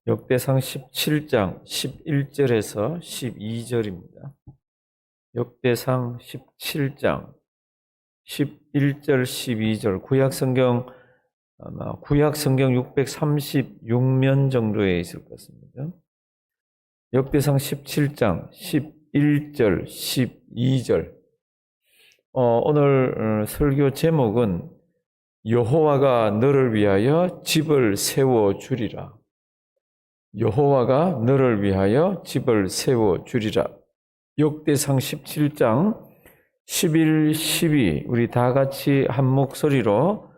역대상 17장 11절에서 12절입니다. 역대상 17장 11절 12절 구약성경 아마 구약성경 636면 정도에 있을 것 같습니다. 역대상 17장 11절 12절 오늘 설교 제목은 여호와가 너를 위하여 집을 세워주리라. 여호와가 너를 위하여 집을 세워주리라. 역대상 17장 11, 12 우리 다 같이 한 목소리로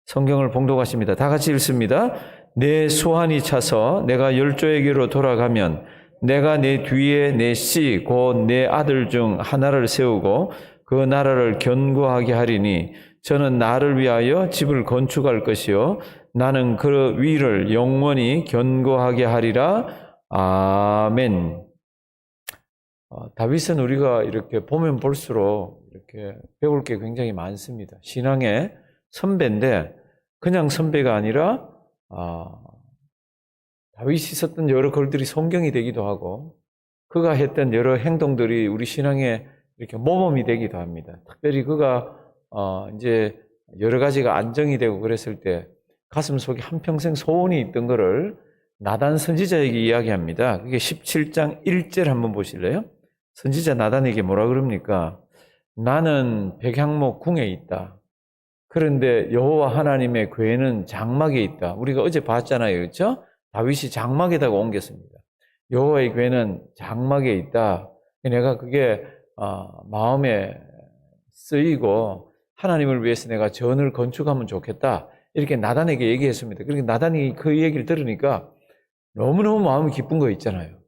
성경을 봉독하십니다. 다 같이 읽습니다. 내 소환이 차서 내가 열조에게로 돌아가면 내가 내 뒤에 내 씨 곧 내 아들 중 하나를 세우고 그 나라를 견고하게 하리니 저는 나를 위하여 집을 건축할 것이요 나는 그 위를 영원히 견고하게 하리라. 아멘. 다윗은 우리가 이렇게 보면 볼수록 이렇게 배울 게 굉장히 많습니다. 신앙의 선배인데 그냥 선배가 아니라 다윗이 있었던 여러 글들이 성경이 되기도 하고 그가 했던 여러 행동들이 우리 신앙에 이렇게 모범이 되기도 합니다. 특별히 그가 이제 여러 가지가 안정이 되고 그랬을 때 가슴 속에 한평생 소원이 있던 거를 나단 선지자에게 이야기합니다. 그게 17장 1절 한번 보실래요? 선지자 나단에게 뭐라 그럽니까? 나는 백향목 궁에 있다. 그런데 여호와 하나님의 궤는 장막에 있다. 우리가 어제 봤잖아요. 그렇죠? 다윗이 장막에다가 옮겼습니다. 여호와의 궤는 장막에 있다. 내가 그게 마음에 쓰이고 하나님을 위해서 내가 전을 건축하면 좋겠다. 이렇게 나단에게 얘기했습니다. 그러니까 나단이 그 얘기를 들으니까 너무너무 마음이 기쁜 거 있잖아요.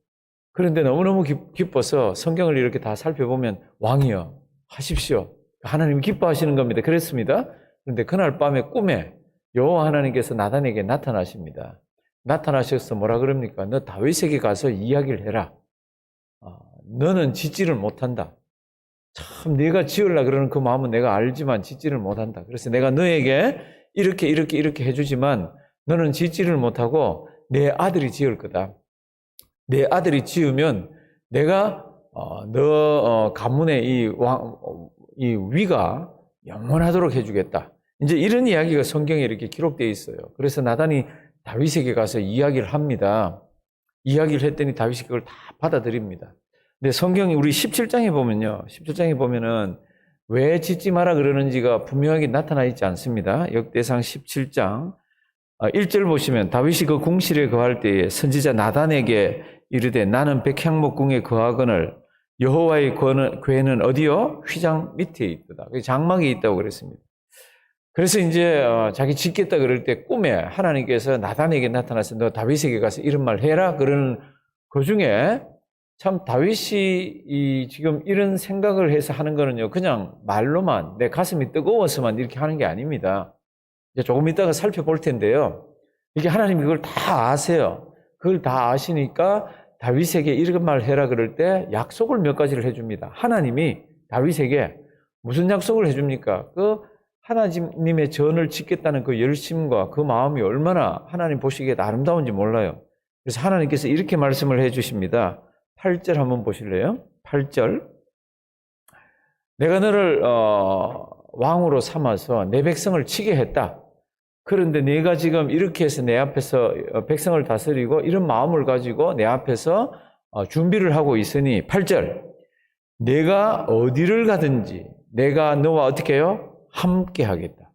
그런데 너무너무 기뻐서 성경을 이렇게 다 살펴보면 왕이여 하십시오. 하나님이 기뻐하시는 겁니다. 그랬습니다. 그런데 그날 밤에 꿈에 여호와 하나님께서 나단에게 나타나십니다. 나타나셔서 뭐라 그럽니까? 너 다윗에게 가서 이야기를 해라. 너는 짓지를 못한다. 참 네가 지으려고 그러는 그 마음은 내가 알지만 짓지를 못한다. 그래서 내가 너에게 이렇게 해주지만 너는 짓지를 못하고 내 아들이 지을 거다. 내 아들이 지으면 내가 너 가문의 이 위가 영원하도록 해주겠다. 이제 이런 이야기가 성경에 이렇게 기록되어 있어요. 그래서 나단이 다윗에게 가서 이야기를 합니다. 이야기를 했더니 다윗이 그걸 다 받아들입니다. 근데 성경이 우리 17장에 보면요. 17장에 보면은 왜 짓지 마라 그러는지가 분명하게 나타나 있지 않습니다. 역대상 17장 1절 보시면 다윗이 그 궁실에 거할 때에 선지자 나단에게 이르되 나는 백향목 궁에 거하거늘 여호와의 궤는 어디요? 휘장 밑에 있다. 장막에 있다고 그랬습니다. 그래서 이제 자기 짓겠다 그럴 때 꿈에 하나님께서 나단에게 나타나서 너 다윗에게 가서 이런 말 해라 그러는 그 중에 참 다윗이 지금 이런 생각을 해서 하는 거는요 그냥 말로만 내 가슴이 뜨거워서만 이렇게 하는 게 아닙니다. 이제 조금 이따가 살펴볼 텐데요. 이게 하나님이 그걸 다 아세요. 그걸 다 아시니까 다윗에게 이런 말 해라 그럴 때 약속을 몇 가지를 해줍니다. 하나님이 다윗에게 무슨 약속을 해줍니까? 그 하나님의 전을 짓겠다는 그 열심과 그 마음이 얼마나 하나님 보시기에 아름다운지 몰라요. 그래서 하나님께서 이렇게 말씀을 해주십니다. 8절 한번 보실래요? 8절 내가 너를 왕으로 삼아서 내 백성을 치게 했다. 그런데 네가 지금 이렇게 해서 내 앞에서 백성을 다스리고 이런 마음을 가지고 내 앞에서 준비를 하고 있으니 8절 내가 어디를 가든지 내가 너와 어떻게 해요? 함께 하겠다.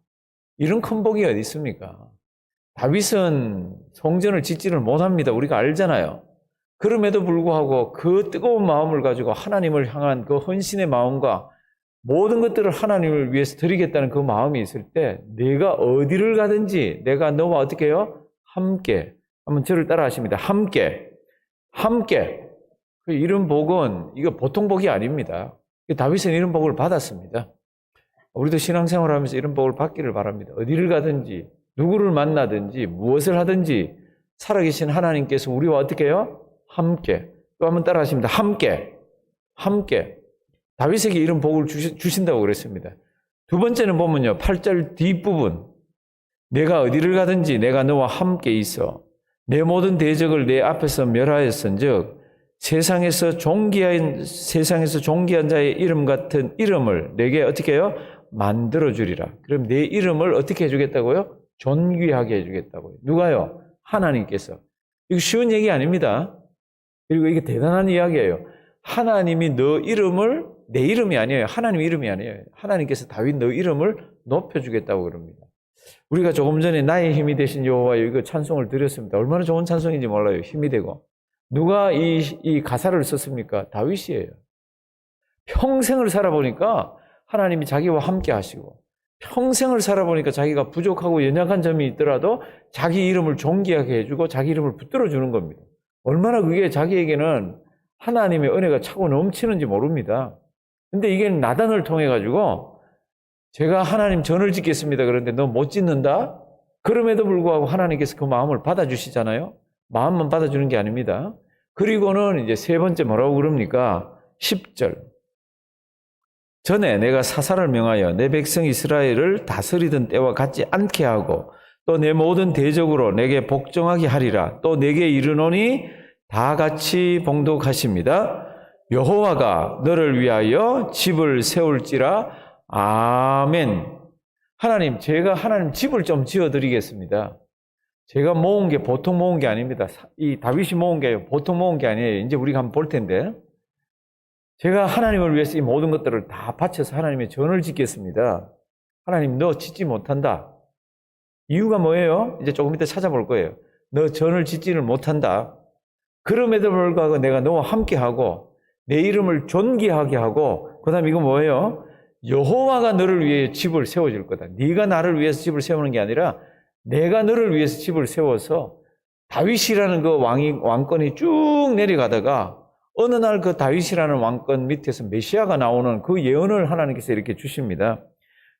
이런 큰 복이 어디 있습니까? 다윗은 성전을 짓지를 못합니다. 우리가 알잖아요. 그럼에도 불구하고 그 뜨거운 마음을 가지고 하나님을 향한 그 헌신의 마음과 모든 것들을 하나님을 위해서 드리겠다는 그 마음이 있을 때 내가 어디를 가든지 내가 너와 어떻게 해요? 함께. 한번 저를 따라 하십니다. 함께. 이런 복은 이거 보통 복이 아닙니다. 다윗은 이런 복을 받았습니다. 우리도 신앙생활 하면서 이런 복을 받기를 바랍니다. 어디를 가든지 누구를 만나든지 무엇을 하든지 살아계신 하나님께서 우리와 어떻게 해요? 함께. 또 한번 따라 하십니다. 함께. 다윗에게 이런 복을 주신다고 그랬습니다. 두 번째는 보면요. 8절 뒷부분. 내가 어디를 가든지 내가 너와 함께 있어. 내 모든 대적을 내 앞에서 멸하였은즉 세상에서 존귀한 자의 이름 같은 이름을 내게 어떻게 해요? 만들어 주리라. 그럼 내 이름을 어떻게 해주겠다고요? 존귀하게 해주겠다고요. 누가요? 하나님께서. 이거 쉬운 얘기 아닙니다. 그리고 이게 대단한 이야기예요. 하나님이 너 이름을, 내 이름이 아니에요. 하나님 이름이 아니에요. 하나님께서 다윗 너 이름을 높여주겠다고 그럽니다. 우리가 조금 전에 나의 힘이 되신 여호와 이거 찬송을 드렸습니다. 얼마나 좋은 찬송인지 몰라요. 힘이 되고. 누가 이 가사를 썼습니까? 다윗이에요. 평생을 살아보니까 하나님이 자기와 함께 하시고, 평생을 살아보니까 자기가 부족하고 연약한 점이 있더라도 자기 이름을 존귀하게 해주고 자기 이름을 붙들어 주는 겁니다. 얼마나 그게 자기에게는 하나님의 은혜가 차고 넘치는지 모릅니다. 근데 이게 나단을 통해 가지고 제가 하나님 전을 짓겠습니다. 그런데 너 못 짓는다? 그럼에도 불구하고 하나님께서 그 마음을 받아주시잖아요. 마음만 받아주는 게 아닙니다. 그리고는 이제 세 번째 뭐라고 그럽니까? 10절. 전에 내가 사사를 명하여 내 백성 이스라엘을 다스리던 때와 같지 않게 하고 또 내 모든 대적으로 내게 복종하게 하리라. 또 내게 이르노니 다 같이 봉독하십니다. 여호와가 너를 위하여 집을 세울지라. 아멘. 하나님, 제가 하나님 집을 좀 지어드리겠습니다. 제가 모은 게 보통 모은 게 아닙니다. 이 다윗이 모은 게 보통 모은 게 아니에요. 이제 우리가 한번 볼 텐데. 제가 하나님을 위해서 이 모든 것들을 다 바쳐서 하나님의 전을 짓겠습니다. 하나님, 너 짓지 못한다. 이유가 뭐예요? 이제 조금 이따 찾아볼 거예요. 너 전을 짓지를 못한다. 그럼에도 불구하고 내가 너와 함께하고 내 이름을 존귀하게 하고 그 다음에 이거 뭐예요? 여호와가 너를 위해 집을 세워줄 거다. 네가 나를 위해서 집을 세우는 게 아니라 내가 너를 위해서 집을 세워서 다윗이라는 그 왕권이 쭉 내려가다가 어느 날 그 다윗이라는 왕권 밑에서 메시아가 나오는 그 예언을 하나님께서 이렇게 주십니다.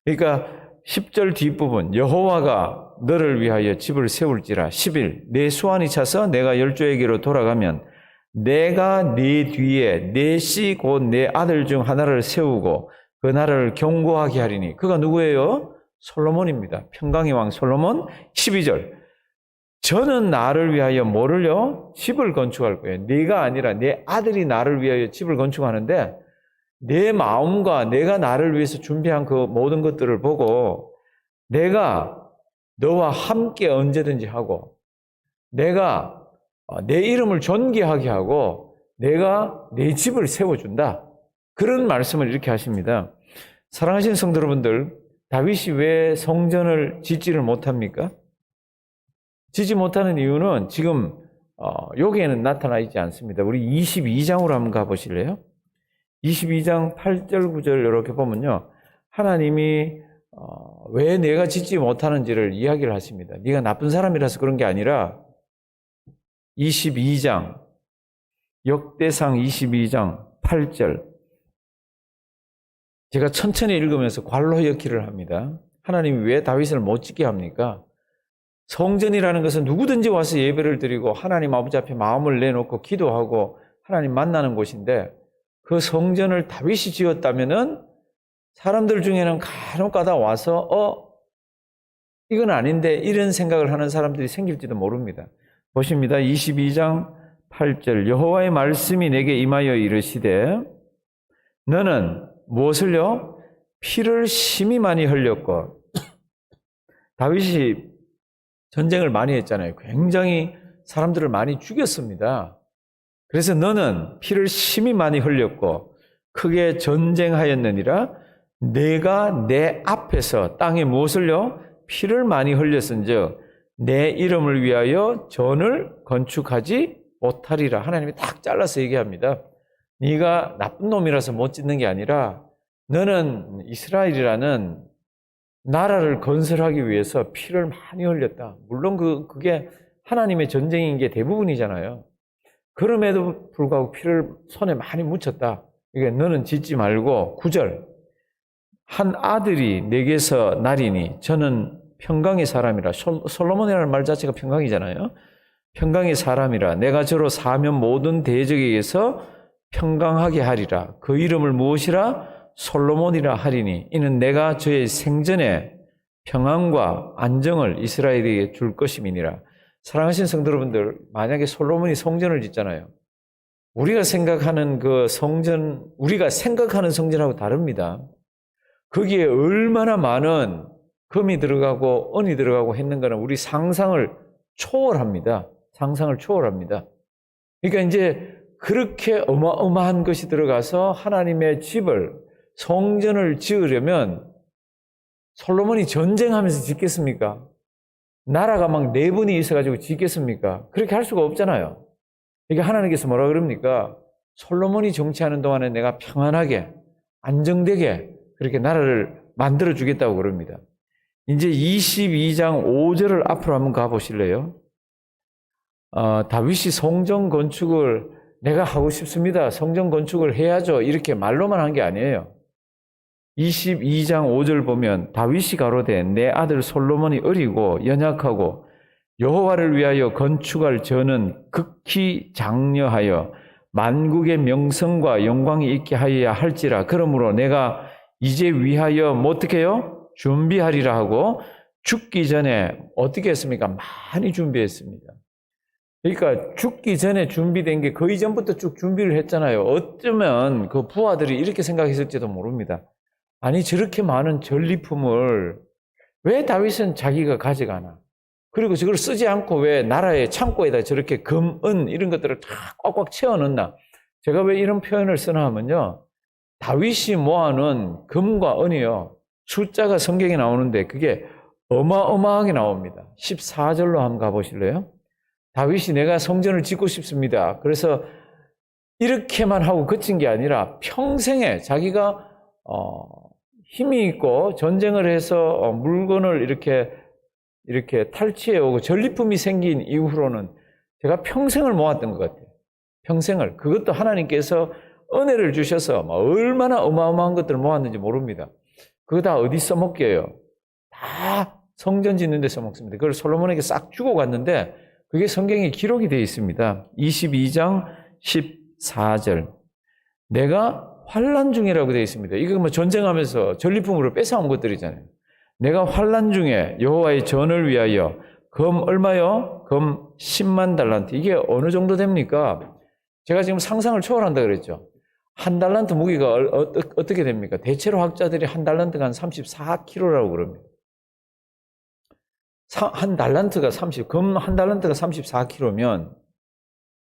그러니까 10절 뒷부분 여호와가 너를 위하여 집을 세울지라. 11 내 수완이 차서 내가 열조에게로 돌아가면 내가 네 뒤에 내 씨 곧 내 아들 중 하나를 세우고 그 나라를 견고하게 하리니. 그가 누구예요? 솔로몬입니다. 평강의 왕 솔로몬. 12절 저는 나를 위하여 뭐를요? 집을 건축할 거예요. 네가 아니라 내 아들이 나를 위하여 집을 건축하는데 내 마음과 내가 나를 위해서 준비한 그 모든 것들을 보고 내가 너와 함께 언제든지 하고 내가 내 이름을 존귀하게 하고 내가 내 집을 세워준다. 그런 말씀을 이렇게 하십니다. 사랑하시는 성도 여러분들, 다윗이 왜 성전을 짓지를 못합니까? 짓지 못하는 이유는 지금 여기에는 나타나 있지 않습니다. 우리 22장으로 한번 가보실래요? 22장 8절 9절 이렇게 보면요. 하나님이 왜 내가 짓지 못하는지를 이야기를 하십니다. 네가 나쁜 사람이라서 그런 게 아니라 22장 역대상 22장 8절 제가 천천히 읽으면서 괄호역기를 합니다. 하나님이 왜 다윗을 못 짓게 합니까? 성전이라는 것은 누구든지 와서 예배를 드리고 하나님 아버지 앞에 마음을 내놓고 기도하고 하나님 만나는 곳인데 그 성전을 다윗이 지었다면은 사람들 중에는 간혹가다 와서 이건 아닌데 이런 생각을 하는 사람들이 생길지도 모릅니다. 보십니다. 22장 8절 여호와의 말씀이 내게 임하여 이르시되 너는 무엇을요? 피를 심히 많이 흘렸고 다윗이 전쟁을 많이 했잖아요. 굉장히 사람들을 많이 죽였습니다. 그래서 너는 피를 심히 많이 흘렸고 크게 전쟁하였느니라. 내가 내 앞에서 땅에 무엇을요? 피를 많이 흘렸은즉 내 이름을 위하여 전을 건축하지 못하리라. 하나님이 딱 잘라서 얘기합니다. 네가 나쁜 놈이라서 못 짓는 게 아니라 너는 이스라엘이라는 나라를 건설하기 위해서 피를 많이 흘렸다. 물론 그게 하나님의 전쟁인 게 대부분이잖아요. 그럼에도 불구하고 피를 손에 많이 묻혔다. 그러니까 너는 짓지 말고 9절 한 아들이 내게서 나리니 저는 평강의 사람이라. 솔로몬이라는 말 자체가 평강이잖아요. 평강의 사람이라. 내가 저로 사면 모든 대적에게서 평강하게 하리라. 그 이름을 무엇이라? 솔로몬이라 하리니 이는 내가 저의 생전에 평안과 안정을 이스라엘에게 줄 것임이니라. 사랑하신 성도 여러분들, 만약에 솔로몬이 성전을 짓잖아요. 우리가 생각하는 성전하고 다릅니다. 거기에 얼마나 많은 금이 들어가고 은이 들어가고 했는가는 우리 상상을 초월합니다. 상상을 초월합니다. 그러니까 이제 그렇게 어마어마한 것이 들어가서 하나님의 집을, 성전을 지으려면 솔로몬이 전쟁하면서 짓겠습니까? 나라가 막 4분이 있어가지고 짓겠습니까? 그렇게 할 수가 없잖아요. 그러니까 하나님께서 뭐라 그럽니까? 솔로몬이 정치하는 동안에 내가 평안하게, 안정되게 그렇게 나라를 만들어 주겠다고 그럽니다. 이제 22장 5절을 앞으로 한번 가보실래요? 다윗이 성전 건축을 내가 하고 싶습니다. 성전 건축을 해야죠. 이렇게 말로만 한 게 아니에요. 22장 5절 보면 다윗이 가로되 내 아들 솔로몬이 어리고 연약하고 여호와를 위하여 건축할 저는 극히 장려하여 만국의 명성과 영광이 있게 하여야 할지라. 그러므로 내가 이제 위하여 어떻게 해요? 준비하리라 하고 죽기 전에 어떻게 했습니까? 많이 준비했습니다. 그러니까 죽기 전에 준비된 게 그 이전부터 쭉 준비를 했잖아요. 어쩌면 그 부하들이 이렇게 생각했을지도 모릅니다. 아니 저렇게 많은 전리품을 왜 다윗은 자기가 가져가나? 그리고 저걸 쓰지 않고 왜 나라의 창고에다 저렇게 금, 은 이런 것들을 다 꽉꽉 채워넣나? 제가 왜 이런 표현을 쓰나 하면요. 다윗이 모아놓은 금과 은이요. 숫자가 성경에 나오는데 그게 어마어마하게 나옵니다. 14절로 한번 가보실래요? 다윗이 내가 성전을 짓고 싶습니다. 그래서 이렇게만 하고 그친 게 아니라 평생에 자기가 힘이 있고 전쟁을 해서 물건을 이렇게 탈취해 오고 전리품이 생긴 이후로는 제가 평생을 모았던 것 같아요. 평생을. 그것도 하나님께서 은혜를 주셔서 얼마나 어마어마한 것들을 모았는지 모릅니다. 그거 다 어디 써먹게요? 다 성전 짓는 데 써먹습니다. 그걸 솔로몬에게 싹 주고 갔는데 그게 성경에 기록이 되어 있습니다. 22장 14절. 내가 환난 중이라고 되어 있습니다. 이거 뭐 전쟁하면서 전리품으로 뺏어온 것들이잖아요. 내가 환난 중에 여호와의 전을 위하여 금 얼마요? 금 10만 달란트. 이게 어느 정도 됩니까? 제가 지금 상상을 초월한다 그랬죠. 한 달란트 무게가 어떻게 됩니까? 대체로 학자들이 한 달란트가 한 34kg라고 그럽니다. 한 달란트가 금 한 달란트가 34kg면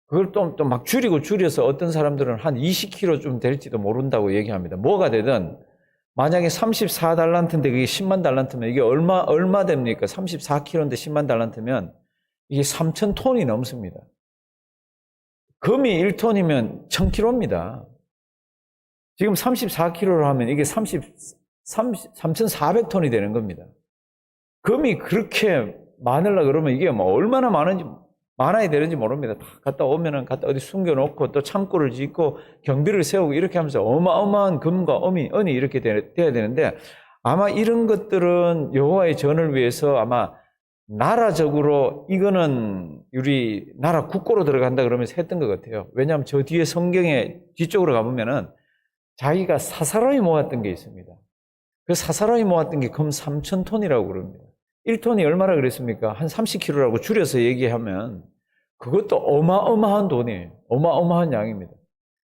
그걸 또 막 줄여서 어떤 사람들은 한 20kg 좀 될지도 모른다고 얘기합니다. 뭐가 되든 만약에 34달란트인데 그게 10만 달란트면 이게 얼마 됩니까? 34kg인데 10만 달란트면 이게 3,000톤이 넘습니다. 금이 1톤이면 1,000kg입니다. 지금 34kg로 하면 이게 3,400톤이 되는 겁니다. 금이 그렇게 많으려 그러면 이게 뭐 얼마나 많아야 되는지 모릅니다. 다 갔다 오면은 갖다 어디 숨겨놓고 또 창고를 짓고 경비를 세우고 이렇게 하면서 어마어마한 금과 은이 이렇게 돼야 되는데 아마 이런 것들은 여호와의 전을 위해서 아마 나라적으로 이거는 우리 나라 국고로 들어간다 그러면서 했던 것 같아요. 왜냐하면 저 뒤에 성경의 뒤쪽으로 가보면은 자기가 사사로이 모았던 게 있습니다. 그 사사로이 모았던 게 금 3,000톤이라고 그럽니다. 1톤이 얼마나 그랬습니까? 한 30kg라고 줄여서 얘기하면 그것도 어마어마한 돈이에요. 어마어마한 양입니다.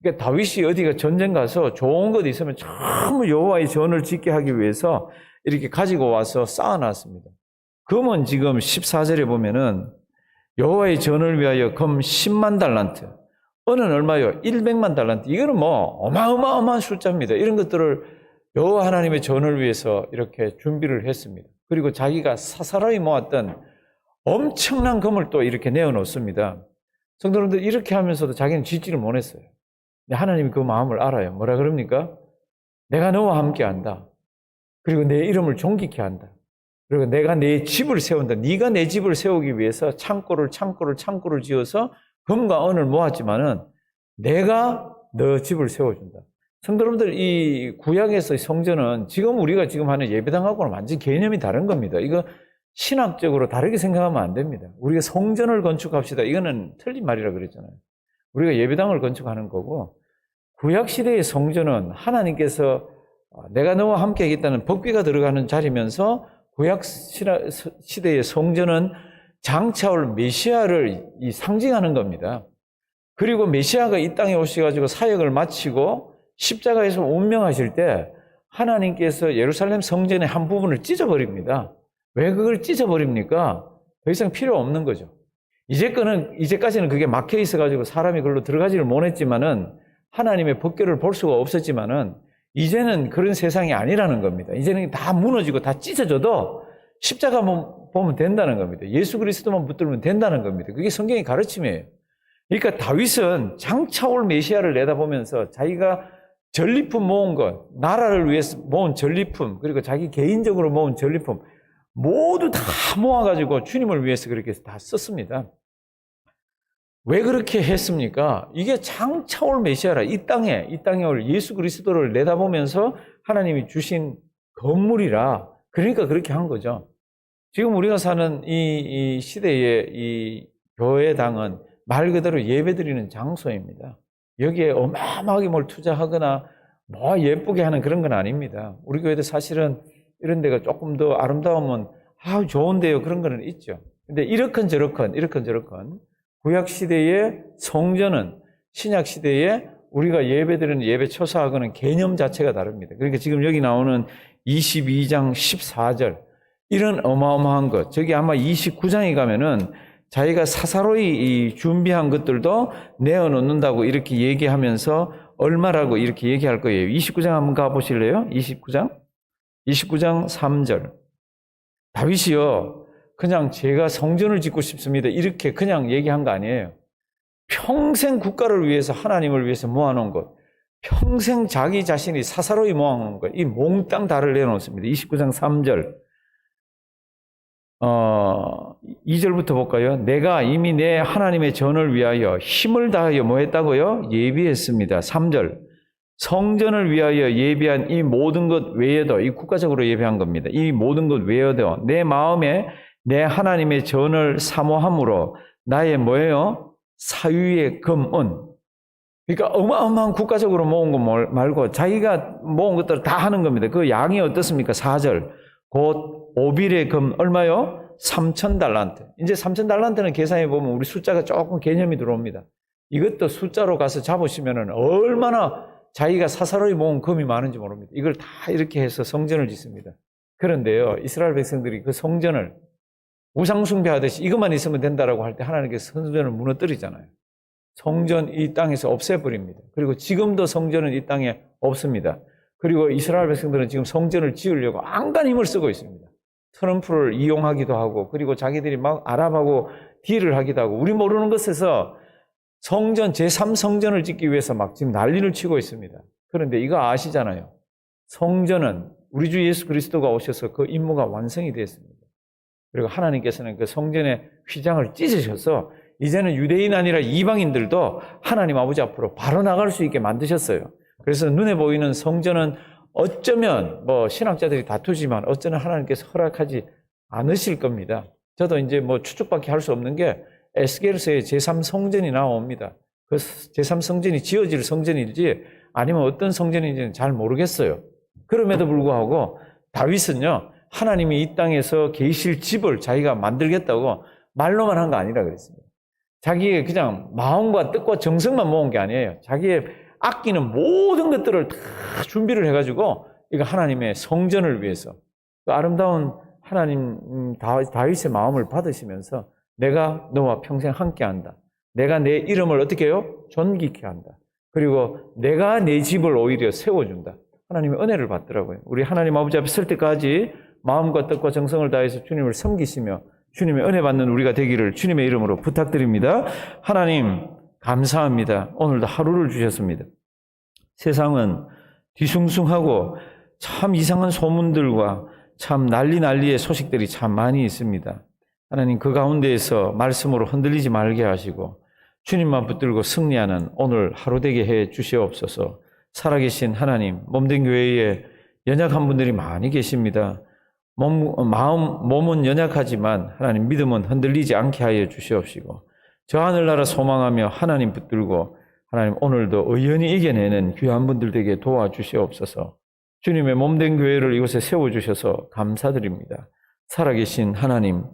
그러니까 다윗이 어디가 전쟁 가서 좋은 것 있으면 전부 여호와의 전을 짓게 하기 위해서 이렇게 가지고 와서 쌓아놨습니다. 금은 지금 14절에 보면은 여호와의 전을 위하여 금 10만 달란트, 은은 얼마요? 100만 달란트. 이거는 뭐 어마어마한 숫자입니다. 이런 것들을 여호와 하나님의 전을 위해서 이렇게 준비를 했습니다. 그리고 자기가 사사로이 모았던 엄청난 금을 또 이렇게 내어놓습니다. 성도님들 이렇게 하면서도 자기는 짓지를 못했어요. 하나님이 그 마음을 알아요. 뭐라 그럽니까? 내가 너와 함께 한다. 그리고 내 이름을 존귀케 한다. 그리고 내가 내 집을 세운다. 네가 내 집을 세우기 위해서 창고를 지어서 금과 은을 모았지만은 내가 너 집을 세워준다. 성도님들 이 구약에서의 성전은 지금 우리가 지금 하는 예배당하고는 완전 개념이 다른 겁니다. 이거 신학적으로 다르게 생각하면 안 됩니다. 우리가 성전을 건축합시다. 이거는 틀린 말이라 그랬잖아요. 우리가 예배당을 건축하는 거고 구약시대의 성전은 하나님께서 내가 너와 함께 하겠다는 법궤가 들어가는 자리면서 구약시대의 성전은 장차올 메시아를 상징하는 겁니다. 그리고 메시아가 이 땅에 오셔가지고 사역을 마치고 십자가에서 운명하실 때 하나님께서 예루살렘 성전의 한 부분을 찢어버립니다. 왜 그걸 찢어버립니까? 더 이상 필요 없는 거죠. 이제까지는 그게 막혀 있어가지고 사람이 그걸로 들어가지를 못했지만은 하나님의 법궤를 볼 수가 없었지만은 이제는 그런 세상이 아니라는 겁니다. 이제는 다 무너지고 다 찢어져도 십자가만 보면 된다는 겁니다. 예수 그리스도만 붙들면 된다는 겁니다. 그게 성경의 가르침이에요. 그러니까 다윗은 장차 올 메시아를 내다보면서 자기가 전리품 모은 것, 나라를 위해서 모은 전리품, 그리고 자기 개인적으로 모은 전리품 모두 다 모아가지고 주님을 위해서 그렇게 다 썼습니다. 왜 그렇게 했습니까? 이게 장차 올 메시아라. 이 땅에 올 예수 그리스도를 내다보면서 하나님이 주신 건물이라. 그러니까 그렇게 한 거죠. 지금 우리가 사는 이 시대의 이 교회당은 말 그대로 예배드리는 장소입니다. 여기에 어마어마하게 뭘 투자하거나 뭐 예쁘게 하는 그런 건 아닙니다. 우리 교회도 사실은 이런 데가 조금 더 아름다우면 좋은데요. 그런 거는 있죠. 근데 이렇건 저렇건 구약 시대의 성전은 신약 시대에 우리가 예배드리는 예배 처사하고는 개념 자체가 다릅니다. 그러니까 지금 여기 나오는 22장 14절 이런 어마어마한 것, 저기 아마 29장에 가면은 자기가 사사로이 준비한 것들도 내어놓는다고 이렇게 얘기하면서 얼마라고 이렇게 얘기할 거예요. 29장 한번 가보실래요? 29장 3절. 다윗이요, 그냥 제가 성전을 짓고 싶습니다 이렇게 그냥 얘기한 거 아니에요. 평생 국가를 위해서, 하나님을 위해서 모아놓은 것, 평생 자기 자신이 사사로이 모아놓은 것, 이 몽땅 다를 내놓습니다. 29장 3절 2절부터 볼까요? 내가 이미 내 하나님의 전을 위하여 힘을 다하여 뭐 했다고요? 예비했습니다. 3절 성전을 위하여 예비한 이 모든 것 외에도, 이 국가적으로 예비한 겁니다. 이 모든 것 외에도 내 마음에 내 하나님의 전을 사모함으로 나의 뭐예요? 사위의 금은. 그러니까 어마어마한 국가적으로 모은 거 말고 자기가 모은 것들을 다 하는 겁니다. 그 양이 어떻습니까? 4절 곧 오빌의 금 얼마요? 3,000달란트. 이제 3,000달란트는 계산해 보면 우리 숫자가 조금 개념이 들어옵니다. 이것도 숫자로 가서 잡으시면은 얼마나 자기가 사사로이 모은 금이 많은지 모릅니다. 이걸 다 이렇게 해서 성전을 짓습니다. 그런데요, 이스라엘 백성들이 그 성전을 우상숭배하듯이 이것만 있으면 된다라고 할 때 하나님께서 성전을 무너뜨리잖아요. 성전 이 땅에서 없애버립니다. 그리고 지금도 성전은 이 땅에 없습니다. 그리고 이스라엘 백성들은 지금 성전을 지으려고 안간 힘을 쓰고 있습니다. 트럼프를 이용하기도 하고, 그리고 자기들이 막 아랍하고 딜을 하기도 하고, 우리 모르는 것에서 성전, 제3성전을 짓기 위해서 막 지금 난리를 치고 있습니다. 그런데 이거 아시잖아요. 성전은 우리 주 예수 그리스도가 오셔서 그 임무가 완성이 되었습니다. 그리고 하나님께서는 그 성전의 휘장을 찢으셔서 이제는 유대인 아니라 이방인들도 하나님 아버지 앞으로 바로 나갈 수 있게 만드셨어요. 그래서 눈에 보이는 성전은 어쩌면 뭐 신학자들이 다투지만 어쩌면 하나님께서 허락하지 않으실 겁니다. 저도 이제 뭐 추측밖에 할 수 없는 게 에스겔서에 제3성전이 나옵니다. 그 제3성전이 지어질 성전인지 아니면 어떤 성전인지는 잘 모르겠어요. 그럼에도 불구하고 다윗은요, 하나님이 이 땅에서 계실 집을 자기가 만들겠다고 말로만 한 거 아니라 그랬습니다. 자기의 그냥 마음과 뜻과 정성만 모은 게 아니에요. 자기의 아끼는 모든 것들을 다 준비를 해가지고 이거 하나님의 성전을 위해서 그 아름다운 하나님 다윗의 마음을 받으시면서 내가 너와 평생 함께한다. 내가 내 이름을 어떻게 해요? 존귀케 한다. 그리고 내가 내 집을 오히려 세워준다. 하나님의 은혜를 받더라고요. 우리 하나님 아버지 앞에 설 때까지 마음과 뜻과 정성을 다해서 주님을 섬기시며 주님의 은혜 받는 우리가 되기를 주님의 이름으로 부탁드립니다. 하나님 감사합니다. 오늘도 하루를 주셨습니다. 세상은 뒤숭숭하고 참 이상한 소문들과 참 난리의 소식들이 참 많이 있습니다. 하나님 그 가운데에서 말씀으로 흔들리지 말게 하시고 주님만 붙들고 승리하는 오늘 하루 되게 해 주시옵소서. 살아계신 하나님, 몸된 교회에 연약한 분들이 많이 계십니다. 몸은 연약하지만 하나님 믿음은 흔들리지 않게 하여 주시옵시고 저 하늘나라 소망하며 하나님 붙들고 하나님 오늘도 의연히 이겨내는 귀한 분들 되게 도와주시옵소서. 주님의 몸된 교회를 이곳에 세워주셔서 감사드립니다. 살아계신 하나님,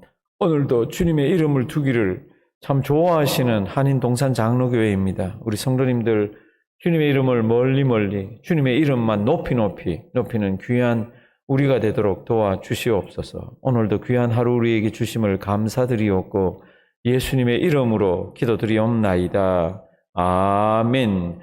오늘도 주님의 이름을 두기를 참 좋아하시는 한인 동산 장로교회입니다. 우리 성도님들 주님의 이름을 멀리 주님의 이름만 높이는 귀한 우리가 되도록 도와주시옵소서. 오늘도 귀한 하루 우리에게 주심을 감사드리옵고 예수님의 이름으로 기도드리옵나이다. 아멘.